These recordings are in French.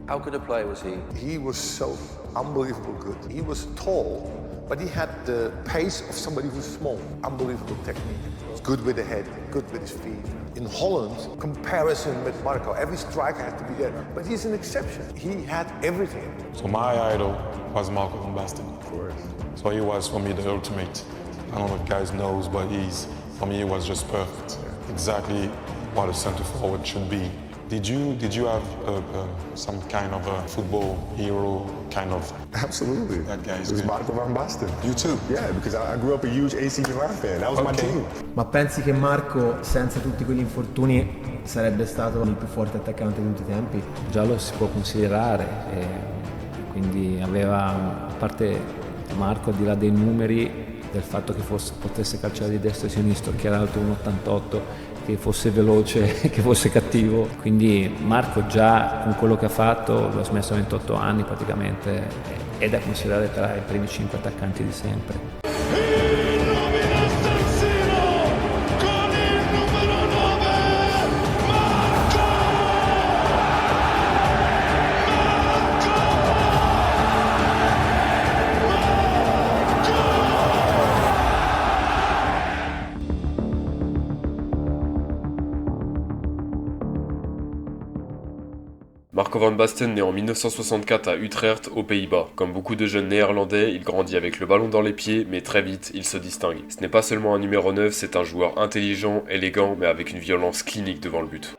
How good a player was he? He was so unbelievable good. He was tall, but he had the pace of somebody who's small. Unbelievable technique. He's good with the head, good with his feet. In Holland, comparison with Marco, every striker has to be there, but he's an exception. He had everything. So my idol was Marco van Basten. Of course. So he was for me the ultimate. I don't know if you guys knows, but for me, it was just perfect. Exactly what a center forward should be. Did you have some kind of a football hero kind of? Absolutely. That guy is It was good. Marco van Basten. You too? Yeah, because I grew up a huge AC Milan fan. That was my Okay. team. Ma pensi che Marco, senza tutti quegli infortuni, sarebbe stato il più forte attaccante di tutti i tempi? Già lo si può considerare, quindi aveva, a parte Marco, al di là dei numeri, del fatto che potesse calciare di destra e sinistro, che era alto 1,88, che fosse veloce, che fosse cattivo. Quindi Marco già con quello che ha fatto, lo ha smesso a 28 anni praticamente, è da considerare tra i primi 5 attaccanti di sempre. Marco van Basten naît en 1964 à Utrecht, aux Pays-Bas. Comme beaucoup de jeunes néerlandais, il grandit avec le ballon dans les pieds, mais très vite, il se distingue. Ce n'est pas seulement un numéro 9, c'est un joueur intelligent, élégant, mais avec une violence clinique devant le but.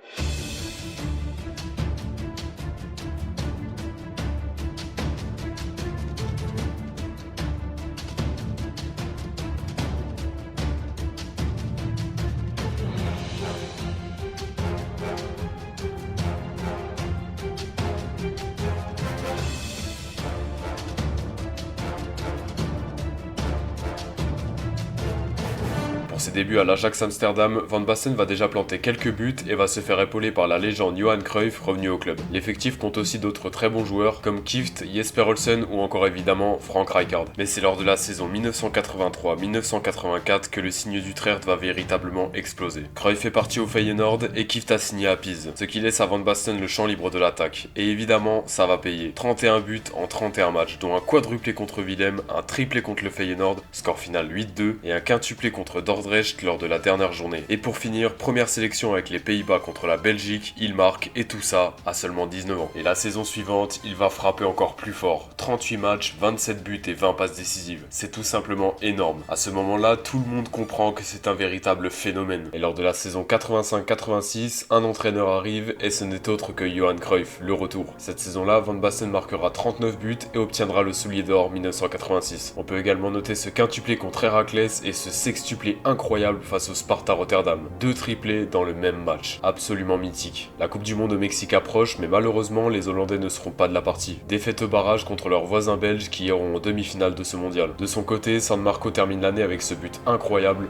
Pour ses débuts à l'Ajax Amsterdam, Van Basten va déjà planter quelques buts et va se faire épauler par la légende Johan Cruyff revenu au club. L'effectif compte aussi d'autres très bons joueurs comme Kieft, Jesper Olsen ou encore évidemment Frank Rijkaard. Mais c'est lors de la saison 1983-1984 que le signe d'Utrecht va véritablement exploser. Cruyff est parti au Feyenoord et Kieft a signé à Pise, ce qui laisse à Van Basten le champ libre de l'attaque. Et évidemment, ça va payer. 31 buts en 31 matchs, dont un quadruplé contre Willem, un triplé contre le Feyenoord, score final 8-2, et un quintuplé contre Dordrecht lors de la dernière journée. Et pour finir, première sélection avec les Pays-Bas contre la Belgique, il marque, et tout ça à seulement 19 ans. Et la saison suivante, il va frapper encore plus fort. 38 matchs, 27 buts et 20 passes décisives. C'est tout simplement énorme. À ce moment-là, tout le monde comprend que c'est un véritable phénomène. Et lors de la saison 85-86, un entraîneur arrive et ce n'est autre que Johan Cruyff, le retour. Cette saison-là, Van Basten marquera 39 buts et obtiendra le soulier d'or 1986. On peut également noter ce quintuplé contre Heracles et ce sextuplé incroyable face au Sparta Rotterdam. 2 triplés dans le même match. Absolument mythique. La Coupe du Monde au Mexique approche, mais malheureusement, les Hollandais ne seront pas de la partie. Défaite au barrage contre leurs voisins belges qui iront en demi-finale de ce mondial. De son côté, San Marco termine l'année avec ce but incroyable.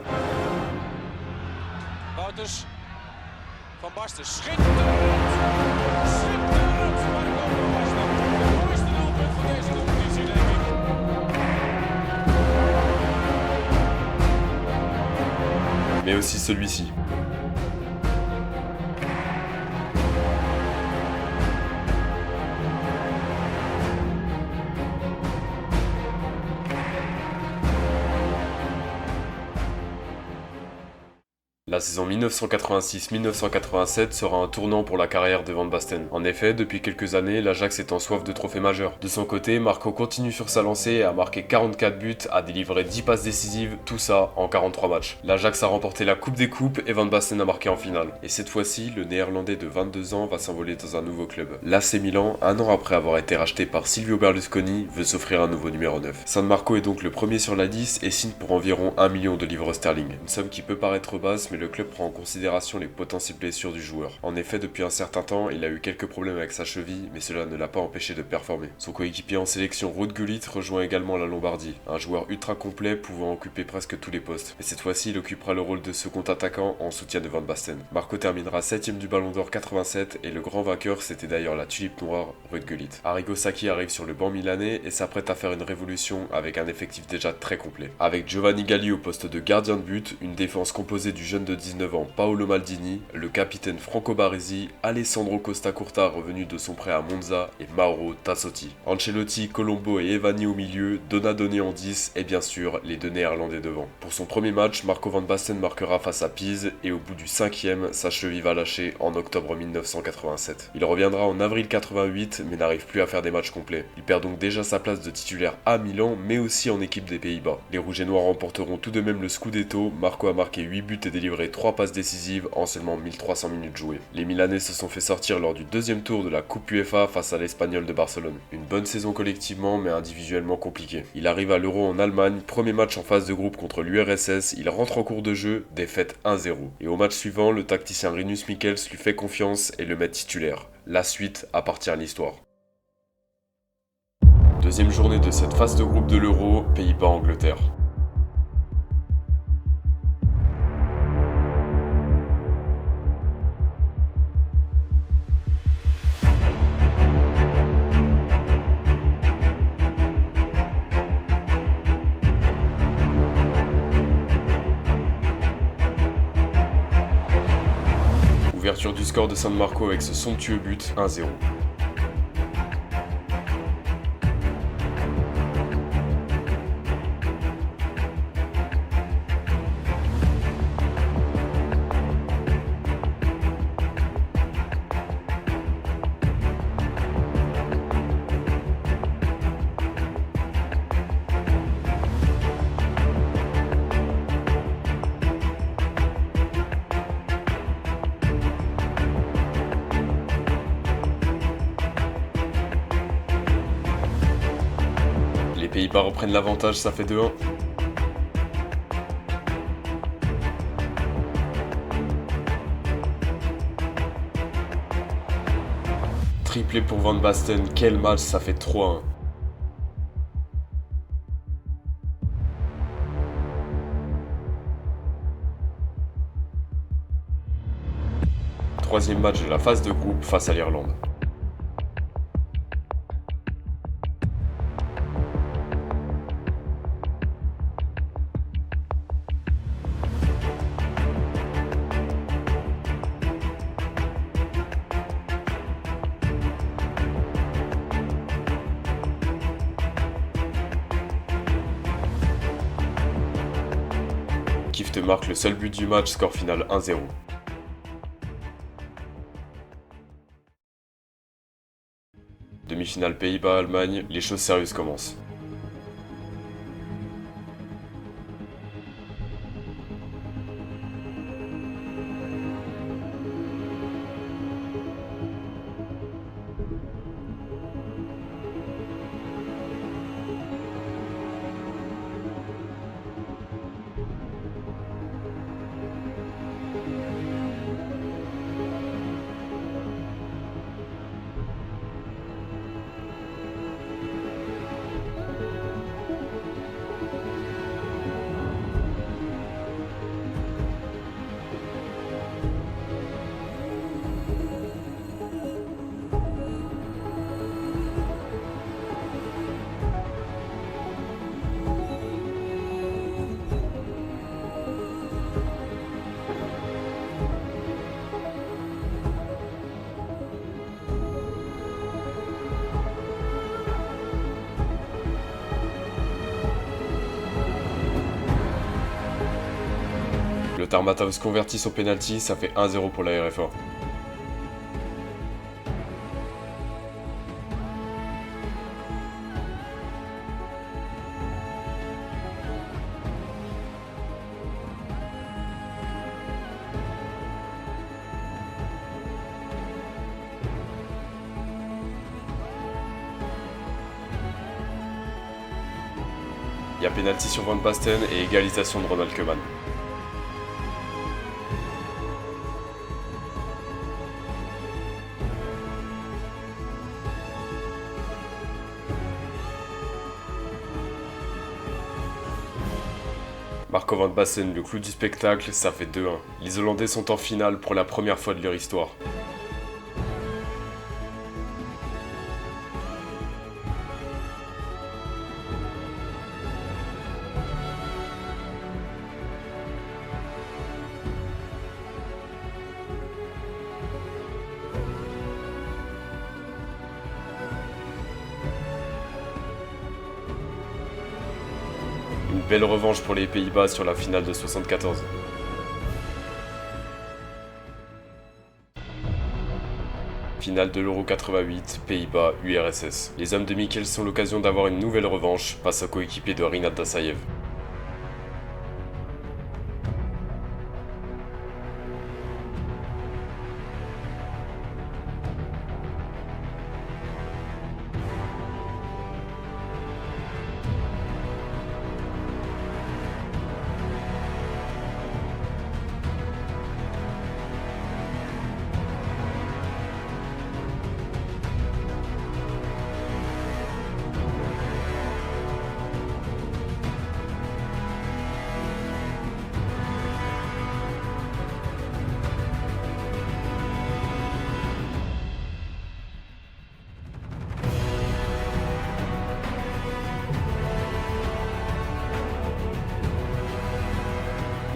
Wouters. Van Basten, schitterend! Schitterend! Marco van Basten. De mooiste doelpunt van deze competitie, denk ik. Mais aussi celui-ci. La saison 1986-1987 sera un tournant pour la carrière de Van Basten. En effet, depuis quelques années, l'Ajax est en soif de trophées majeurs. De son côté, Marco continue sur sa lancée et a marqué 44 buts, a délivré 10 passes décisives, tout ça en 43 matchs. L'Ajax a remporté la Coupe des Coupes et Van Basten a marqué en finale. Et cette fois-ci, le néerlandais de 22 ans va s'envoler dans un nouveau club. L'AC Milan, un an après avoir été racheté par Silvio Berlusconi, veut s'offrir un nouveau numéro 9. San Marco est donc le premier sur la liste et signe pour environ 1 million de livres sterling. Une somme qui peut paraître basse, mais le club prend en considération les potentielles blessures du joueur. En effet, depuis un certain temps, il a eu quelques problèmes avec sa cheville, mais cela ne l'a pas empêché de performer. Son coéquipier en sélection, Ruud Gullit, rejoint également la Lombardie, un joueur ultra complet pouvant occuper presque tous les postes. Mais cette fois-ci, il occupera le rôle de second attaquant en soutien de Van Basten. Marco terminera 7ème du Ballon d'Or 87 et le grand vainqueur, c'était d'ailleurs la tulipe noire, Ruud Gullit. Arrigo Sacchi arrive sur le banc milanais et s'apprête à faire une révolution avec un effectif déjà très complet. Avec Giovanni Galli au poste de gardien de but, une défense composée du jeune de de 19 ans Paolo Maldini, le capitaine Franco Baresi, Alessandro Costa Curta revenu de son prêt à Monza et Mauro Tassotti. Ancelotti, Colombo et Evani au milieu, Donadoni en 10 et bien sûr les deux néerlandais devant. Pour son premier match, Marco van Basten marquera face à Pise et au bout du 5e, sa cheville va lâcher en octobre 1987. Il reviendra en avril 88 mais n'arrive plus à faire des matchs complets. Il perd donc déjà sa place de titulaire à Milan mais aussi en équipe des Pays-Bas. Les Rouges et Noirs remporteront tout de même le Scudetto, Marco a marqué 8 buts et délivré 3 passes décisives en seulement 1300 minutes jouées. Les Milanais se sont fait sortir lors du deuxième tour de la Coupe UEFA face à l'Espagnol de Barcelone. Une bonne saison collectivement mais individuellement compliquée. Il arrive à l'Euro en Allemagne, premier match en phase de groupe contre l'URSS, il rentre en cours de jeu, défaite 1-0. Et au match suivant, le tacticien Rinus Michels lui fait confiance et le met titulaire. La suite appartient à l'histoire. Deuxième journée de cette phase de groupe de l'Euro, Pays-Bas-Angleterre. Ouverture du score de San Marco avec ce somptueux but, 1-0. Les Pays-Bas reprennent l'avantage, ça fait 2-1. Triplé pour Van Basten, quel match, ça fait 3-1. Troisième match de la phase de groupe face à l'Irlande. Kieft marque le seul but du match, score final 1-0. Demi-finale Pays-Bas-Allemagne, les choses sérieuses commencent. Lothar Matthaus convertit son penalty, ça fait 1-0 pour la RFA. Il y a penalty sur Van Basten et égalisation de Ronald Koeman. Marco Van Basten, le clou du spectacle, ça fait 2-1. Les Hollandais sont en finale pour la première fois de leur histoire. belle revanche pour les Pays-Bas sur la finale de 74. Finale de l'Euro 88, Pays-Bas, URSS. Les hommes de Michels ont l'occasion d'avoir une nouvelle revanche face au coéquipier de Rinat Dassaev.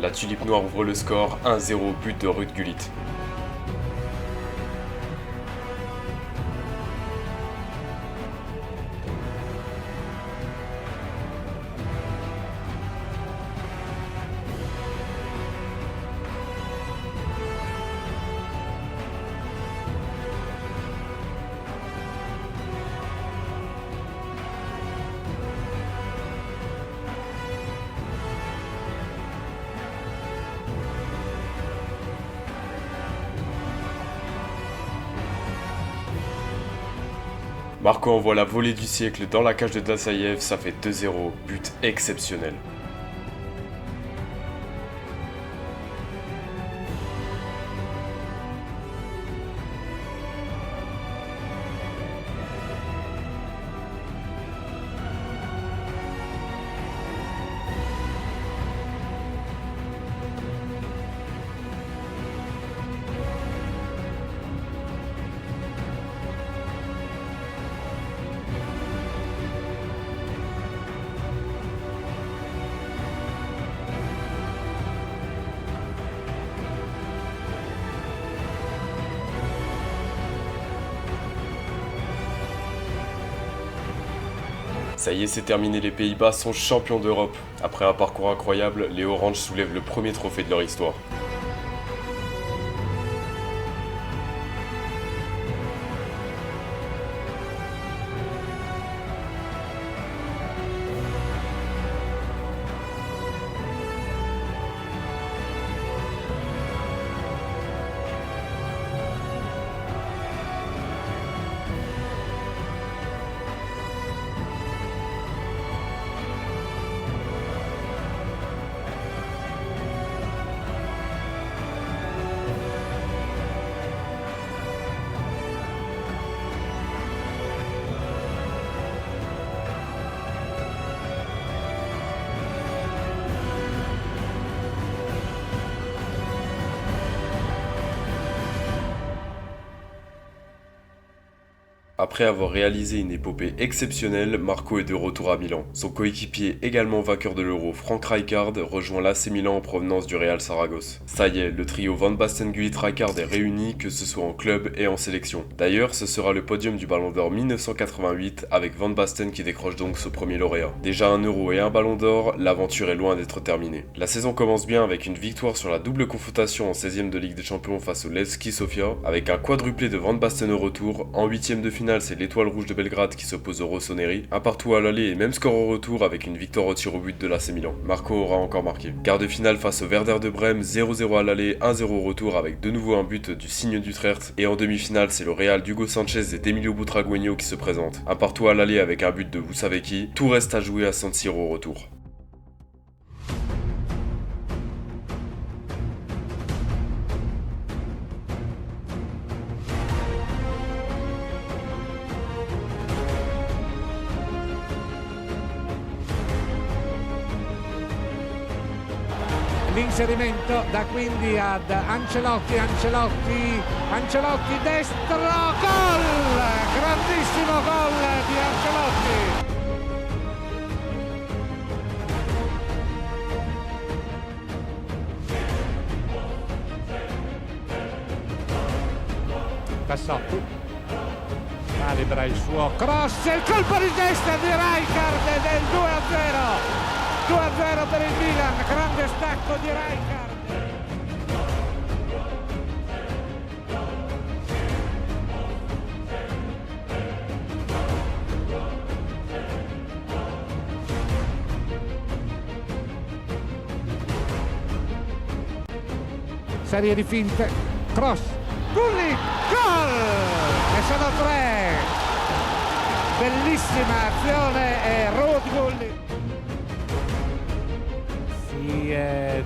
La tulipe noire ouvre le score, 1-0 but de Ruud Gullit. Marco envoie la volée du siècle dans la cage de Dassaev, ça fait 2-0, but exceptionnel. Ça y est, c'est terminé, les Pays-Bas sont champions d'Europe. Après un parcours incroyable, les Oranges soulèvent le premier trophée de leur histoire. Après avoir réalisé une épopée exceptionnelle, Marco est de retour à Milan. Son coéquipier, également vainqueur de l'Euro, Frank Rijkaard, rejoint l'AC Milan en provenance du Real Saragosse. Ça y est, le trio Van Basten, Gullit, Rijkaard est réuni, que ce soit en club et en sélection. D'ailleurs, ce sera le podium du Ballon d'Or 1988, avec Van Basten qui décroche donc ce premier lauréat. Déjà un Euro et un Ballon d'Or, l'aventure est loin d'être terminée. La saison commence bien avec une victoire sur la double confrontation en 16e de Ligue des Champions face au Levski Sofia, avec un quadruplé de Van Basten au retour. En 8e de finale, c'est l'Étoile Rouge de Belgrade qui s'oppose au Rossoneri. Un partout à l'aller et même score au retour avec une victoire au tir au but de l'AC Milan. Marco aura encore marqué. Quart de finale face au Werder de Brême, 0-0 à l'aller, 1-0 au retour avec de nouveau un but du Signe d'Utrecht. Et en demi-finale, c'est le Real d'Hugo Sanchez et d'Emilio Butragueño qui se présentent. Un partout à l'aller avec un but de vous savez qui. Tout reste à jouer à San Siro au retour. L'inserimento da quindi ad Ancelotti, Ancelotti destro, gol! Grandissimo gol di Ancelotti! Cassotti calibra il suo cross, il colpo di testa di Rijkaard del 2-0. 2-0 per il Milan, grande stacco di Rijkaard. Serie di finte, cross, Gullit, gol! E sono 3. Bellissima azione e Ruud Gullit. Si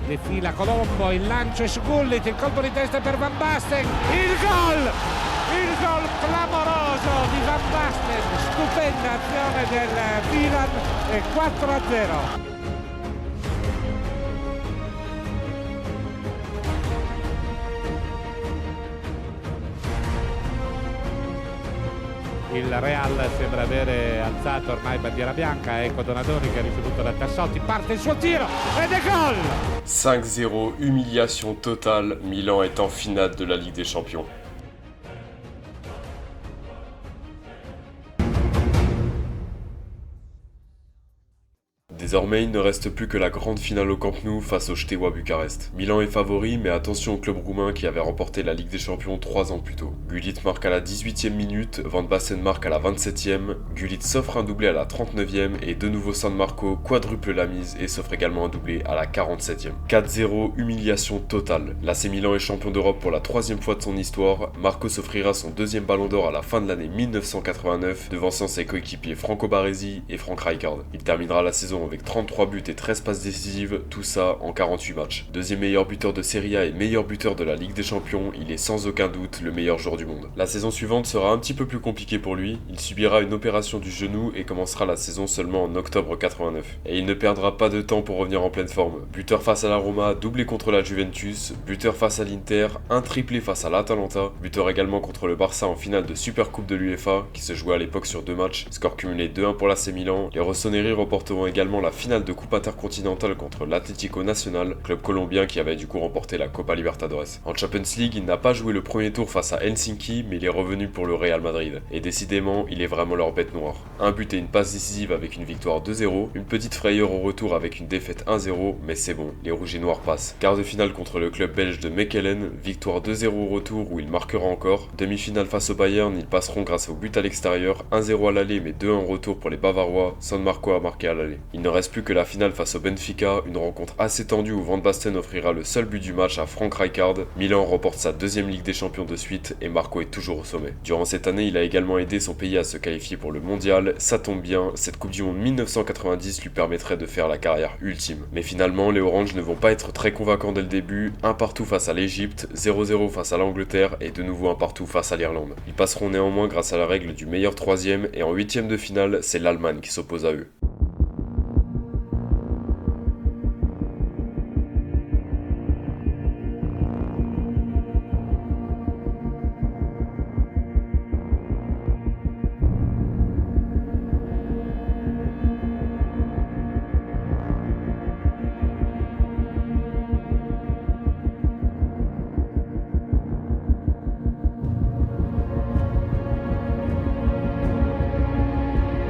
defila Colombo, il lancio è su Gullit, il colpo di testa per Van Basten, il gol clamoroso di Van Basten, stupenda azione del Milan, 4-0. Il Real sembra avere alzato ormai bandiera bianca, ecco Donadoni che ha ricevuto da Tassotti, parte il suo tiro ed è gol! 5-0, humiliation totale, Milan est en finale de la Ligue des Champions. Désormais, il ne reste plus que la grande finale au Camp Nou face au Steaua Bucarest. Milan est favori, mais attention au club roumain qui avait remporté la Ligue des Champions 3 ans plus tôt. Gullit marque à la 18e minute, Van Basten marque à la 27e, Gullit s'offre un doublé à la 39e et de nouveau San Marco quadruple la mise et s'offre également un doublé à la 47e. 4-0, humiliation totale. L'AC Milan est champion d'Europe pour la 3e fois de son histoire. Marco s'offrira son 2e ballon d'or à la fin de l'année 1989, devançant ses coéquipiers Franco Baresi et Frank Rijkaard. Il terminera la saison avec 33 buts et 13 passes décisives, tout ça en 48 matchs. Deuxième meilleur buteur de Serie A et meilleur buteur de la Ligue des Champions, il est sans aucun doute le meilleur joueur du monde. La saison suivante sera un petit peu plus compliquée pour lui, il subira une opération du genou et commencera la saison seulement en octobre 89. Et il ne perdra pas de temps pour revenir en pleine forme. Buteur face à la Roma, doublé contre la Juventus, buteur face à l'Inter, un triplé face à l'Atalanta, buteur également contre le Barça en finale de Supercoupe de l'UEFA, qui se jouait à l'époque sur 2 matchs, score cumulé 2-1 pour l'AC Milan. Les Rossoneri remporteront également la finale de Coupe intercontinentale contre l'Atlético Nacional, club colombien qui avait du coup remporté la Copa Libertadores. En Champions League, il n'a pas joué le premier tour face à Helsinki, mais il est revenu pour le Real Madrid. Et décidément, il est vraiment leur bête noire. Un but et une passe décisive avec une victoire 2-0, une petite frayeur au retour avec une défaite 1-0, mais c'est bon, les rouges et noirs passent. Quart de finale contre le club belge de Mechelen, victoire 2-0 au retour où il marquera encore. Demi-finale face au Bayern, ils passeront grâce au but à l'extérieur, 1-0 à l'aller mais 2-1 au retour pour les Bavarois, San Marco a marqué à l'aller. Il ne reste plus que la finale face au Benfica, une rencontre assez tendue où Van Basten offrira le seul but du match à Frank Rijkaard. Milan remporte sa 2e Ligue des Champions de suite et Marco est toujours au sommet. Durant cette année, il a également aidé son pays à se qualifier pour le mondial. Ça tombe bien, cette Coupe du Monde 1990 lui permettrait de faire la carrière ultime. Mais finalement, les Oranges ne vont pas être très convaincants dès le début. Un partout face à l'Égypte, 0-0 face à l'Angleterre et de nouveau un partout face à l'Irlande. Ils passeront néanmoins grâce à la règle du meilleur 3e et en 8e de finale, c'est l'Allemagne qui s'oppose à eux.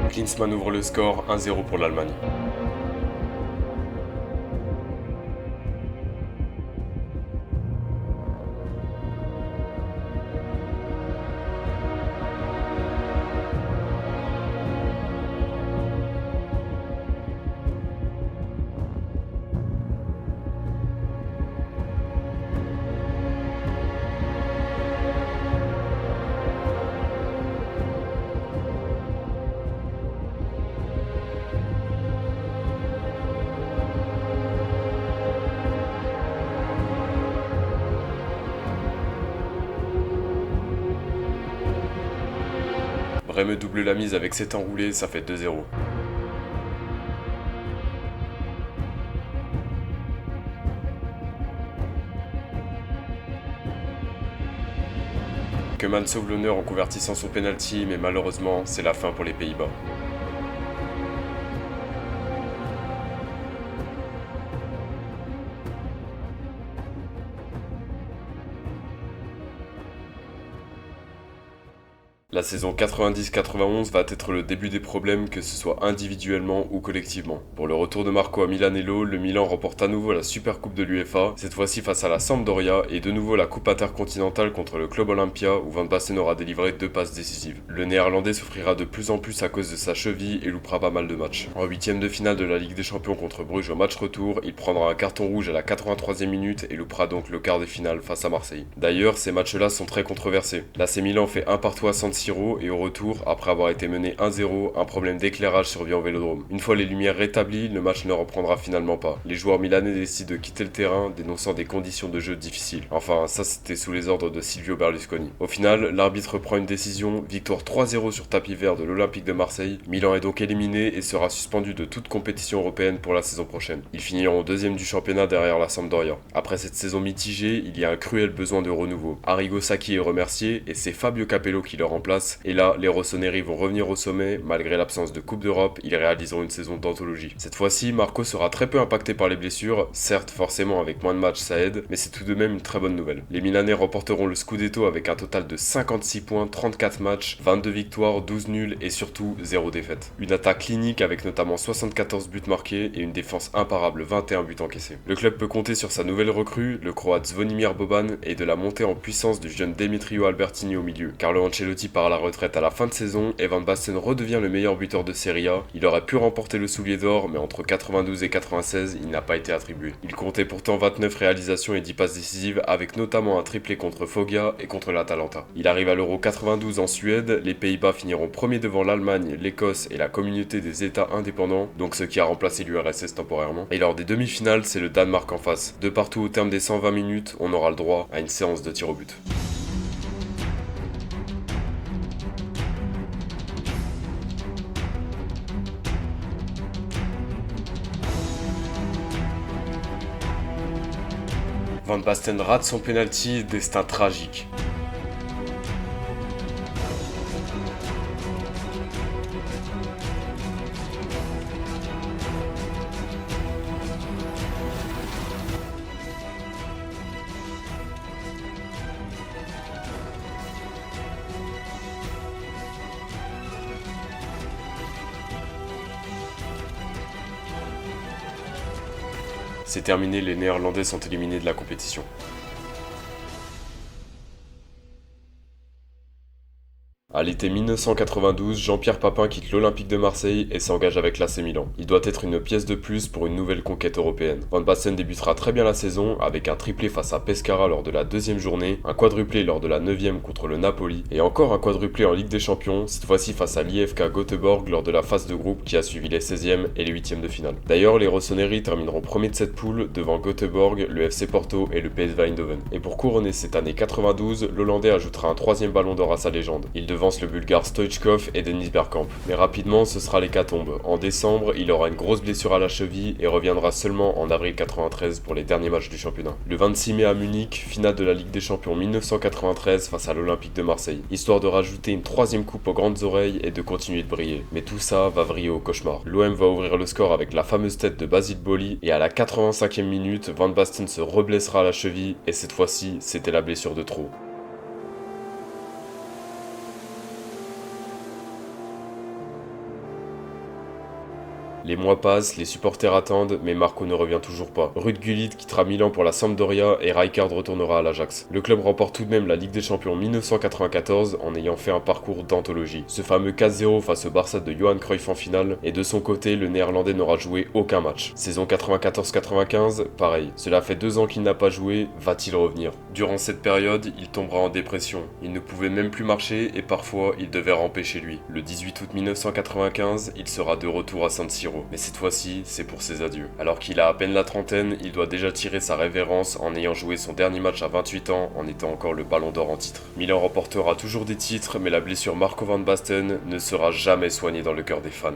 Klinsmann ouvre le score, 1-0 pour l'Allemagne. Brême double la mise avec 7 enroulés, ça fait 2-0. Koeman sauve l'honneur en convertissant son penalty, mais malheureusement, c'est la fin pour les Pays-Bas. La saison 90-91 va être le début des problèmes, que ce soit individuellement ou collectivement. Pour le retour de Marco à Milanello, le Milan remporte à nouveau la Supercoupe de l'UEFA, cette fois-ci face à la Sampdoria, et de nouveau la Coupe intercontinentale contre le Club Olympia, où Van Basten aura délivré 2 passes décisives. Le Néerlandais souffrira de plus en plus à cause de sa cheville et loupera pas mal de matchs. En 8ème de finale de la Ligue des Champions contre Bruges au match retour, il prendra un carton rouge à la 83e minute et loupera donc le quart de finale face à Marseille. D'ailleurs, ces matchs-là sont très controversés. L'AC Milan fait un partout à San Siro et au retour, après avoir été mené 1-0, un problème d'éclairage survient au Vélodrome. Une fois les lumières rétablies, le match ne reprendra finalement pas. Les joueurs milanais décident de quitter le terrain, dénonçant des conditions de jeu difficiles. Enfin, ça c'était sous les ordres de Silvio Berlusconi. Au final, l'arbitre prend une décision, victoire 3-0 sur tapis vert de l'Olympique de Marseille. Milan est donc éliminé et sera suspendu de toute compétition européenne pour la saison prochaine. Ils finiront 2ème du championnat derrière la Sampdoria. Après cette saison mitigée, il y a un cruel besoin de renouveau. Arrigo Sacchi est remercié et c'est Fabio Capello qui le remplace. Et là, les rossoneri vont revenir au sommet. Malgré l'absence de Coupe d'Europe, ils réaliseront une saison d'anthologie. Cette fois-ci, Marco sera très peu impacté par les blessures. Certes, forcément avec moins de matchs ça aide, mais c'est tout de même une très bonne nouvelle. Les Milanais remporteront le Scudetto avec un total de 56 points, 34 matchs, 22 victoires, 12 nuls et surtout 0 défaite. Une attaque clinique avec notamment 74 buts marqués et une défense imparable, 21 buts encaissés. Le club peut compter sur sa nouvelle recrue, le croate Zvonimir Boban, et de la montée en puissance du jeune Demetrio Albertini au milieu. Carlo Ancelotti part à la retraite à la fin de saison et Van Basten redevient le meilleur buteur de Serie A. Il aurait pu remporter le soulier d'or, mais entre 92 et 96, il n'a pas été attribué. Il comptait pourtant 29 réalisations et 10 passes décisives, avec notamment un triplé contre Foggia et contre l'Atalanta. Il arrive à l'Euro 92 en Suède, les Pays-Bas finiront premiers devant l'Allemagne, l'Écosse et la communauté des États indépendants, donc ce qui a remplacé l'URSS temporairement. Et lors des demi-finales, c'est le Danemark en face. De partout au terme des 120 minutes, on aura le droit à une séance de tir au but. Van Basten rate son penalty, destin tragique. C'est terminé, les Néerlandais sont éliminés de la compétition. À l'été 1992, Jean-Pierre Papin quitte l'Olympique de Marseille et s'engage avec l'AC Milan. Il doit être une pièce de plus pour une nouvelle conquête européenne. Van Basten débutera très bien la saison avec un triplé face à Pescara lors de la 2e journée, un quadruplé lors de la 9e contre le Napoli et encore un quadruplé en Ligue des Champions, cette fois-ci face à l'IFK Göteborg lors de la phase de groupe qui a suivi les 16e et les 8e de finale. D'ailleurs, les rossoneri termineront premiers de cette poule devant Göteborg, le FC Porto et le PSV Eindhoven. Et pour couronner cette année 92, l'Hollandais ajoutera un 3e ballon d'or à sa légende. Il devance le Bulgare Stoichkov et Dennis Bergkamp. Mais rapidement, ce sera l'hécatombe. En décembre, il aura une grosse blessure à la cheville et reviendra seulement en avril 93 pour les derniers matchs du championnat. Le 26 mai à Munich, finale de la Ligue des Champions 1993 face à l'Olympique de Marseille, histoire de rajouter une 3e coupe aux grandes oreilles et de continuer de briller. Mais tout ça va vriller au cauchemar. L'OM va ouvrir le score avec la fameuse tête de Basile Boli et à la 85e minute, Van Basten se reblessera à la cheville et cette fois-ci, c'était la blessure de trop. Les mois passent, les supporters attendent, mais Marco ne revient toujours pas. Ruud Gullit quittera Milan pour la Sampdoria et Rijkaard retournera à l'Ajax. Le club remporte tout de même la Ligue des Champions 1994 en ayant fait un parcours d'anthologie. Ce fameux 4-0 face au Barça de Johan Cruyff en finale, et de son côté, le Néerlandais n'aura joué aucun match. Saison 94-95, pareil. Cela fait 2 ans qu'il n'a pas joué, va-t-il revenir? Durant cette période, il tombera en dépression. Il ne pouvait même plus marcher et parfois, il devait ramper chez lui. Le 18 août 1995, il sera de retour à San Siro. Mais cette fois-ci, c'est pour ses adieux. Alors qu'il a à peine la trentaine, il doit déjà tirer sa révérence en ayant joué son dernier match à 28 ans en étant encore le ballon d'or en titre. Milan remportera toujours des titres, mais la blessure Marco Van Basten ne sera jamais soignée dans le cœur des fans.